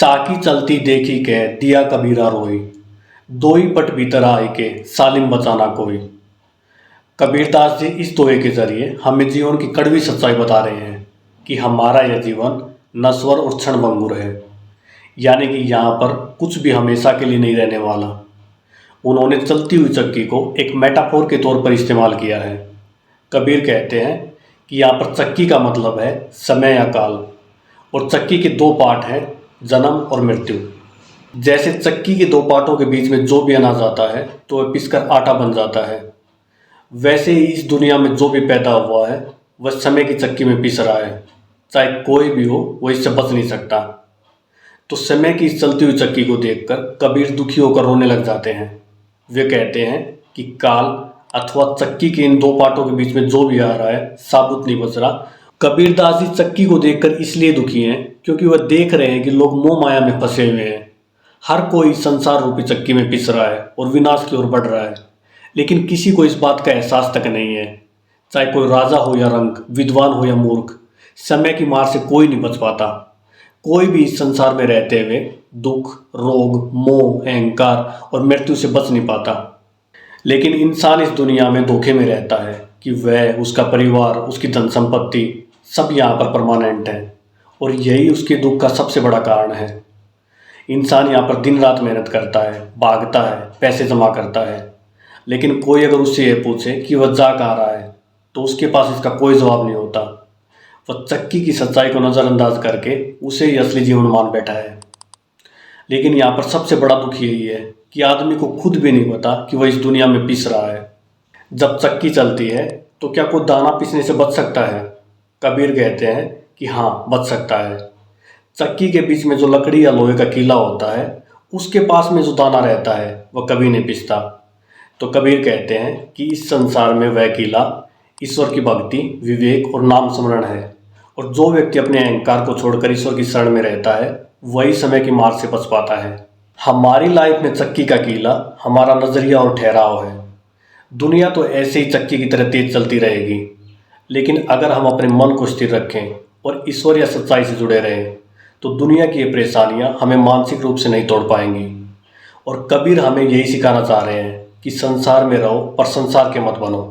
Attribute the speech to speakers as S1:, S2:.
S1: चाकी चलती देखी के दिया कबीरा रोई, दोई पट भीतर आई के सालिम बचाना कोई। कबीरदास जी इस दोहे के जरिए हमें जीवन की कड़वी सच्चाई बता रहे हैं कि हमारा यह जीवन नश्वर और क्षणभंगुर है, यानी कि यहाँ पर कुछ भी हमेशा के लिए नहीं रहने वाला। उन्होंने चलती हुई चक्की को एक मेटाफोर के तौर पर इस्तेमाल किया है। कबीर कहते हैं कि यहाँ पर चक्की का मतलब है समय या काल, और चक्की के दो पार्ट हैं, जन्म और मृत्यु। जैसे चक्की के दो पार्टों के बीच में जो भी अनाज आता है तो वह पिसकर आटा बन जाता है, वैसे ही इस दुनिया में जो भी पैदा हुआ है वह समय की चक्की में पिस रहा है। चाहे कोई भी हो, वो इससे बच नहीं सकता। तो समय की इस चलती हुई चक्की को देखकर कबीर दुखी होकर रोने लग जाते हैं। वे कहते हैं कि काल अथवा चक्की के इन दो पार्टों के बीच में जो भी आ रहा है साबुत नहीं बच रहा। कबीरदास जी चक्की को देखकर इसलिए दुखी हैं क्योंकि वह देख रहे हैं कि लोग मोह माया में फंसे हुए हैं। हर कोई संसार रूपी चक्की में पिस रहा है और विनाश की ओर बढ़ रहा है, लेकिन किसी को इस बात का एहसास तक नहीं है। चाहे कोई राजा हो या रंक, विद्वान हो या मूर्ख, समय की मार से कोई नहीं बच पाता। कोई भी इस संसार में रहते हुए दुख, रोग, मोह, अहंकार और मृत्यु से बच नहीं पाता। लेकिन इंसान इस दुनिया में धोखे में रहता है कि वह, उसका परिवार, उसकी धन संपत्ति सब यहाँ पर परमानेंट है, और यही उसके दुख का सबसे बड़ा कारण है। इंसान यहाँ पर दिन रात मेहनत करता है, भागता है, पैसे जमा करता है, लेकिन कोई अगर उससे ये पूछे कि वह जा कहाँ रहा है तो उसके पास इसका कोई जवाब नहीं होता। वह चक्की की सच्चाई को नज़रअंदाज करके उसे ही असली जीवन मान बैठा है। लेकिन यहाँ पर सबसे बड़ा दुख यही है कि आदमी को खुद भी नहीं पता कि वह इस दुनिया में पिस रहा है। जब चक्की चलती है तो क्या कोई दाना पिसने से बच सकता है? कबीर कहते हैं कि हाँ, बच सकता है। चक्की के बीच में जो लकड़ी या लोहे का कीला होता है, उसके पास में जो दाना रहता है वह कभी नहीं पिसता। तो कबीर कहते हैं कि इस संसार में वह कीला ईश्वर की भक्ति, विवेक और नाम स्मरण है, और जो व्यक्ति अपने अहंकार को छोड़कर ईश्वर की शरण में रहता है वही समय की मार से बच पाता है। हमारी लाइफ में चक्की का कीला हमारा नजरिया और ठहराव है। दुनिया तो ऐसे ही चक्की की तरह तेज चलती रहेगी, लेकिन अगर हम अपने मन को स्थिर रखें और ईश्वर या सच्चाई से जुड़े रहें तो दुनिया की ये परेशानियां हमें मानसिक रूप से नहीं तोड़ पाएंगी। और कबीर हमें यही सिखाना चाह रहे हैं कि संसार में रहो पर संसार के मत बनो।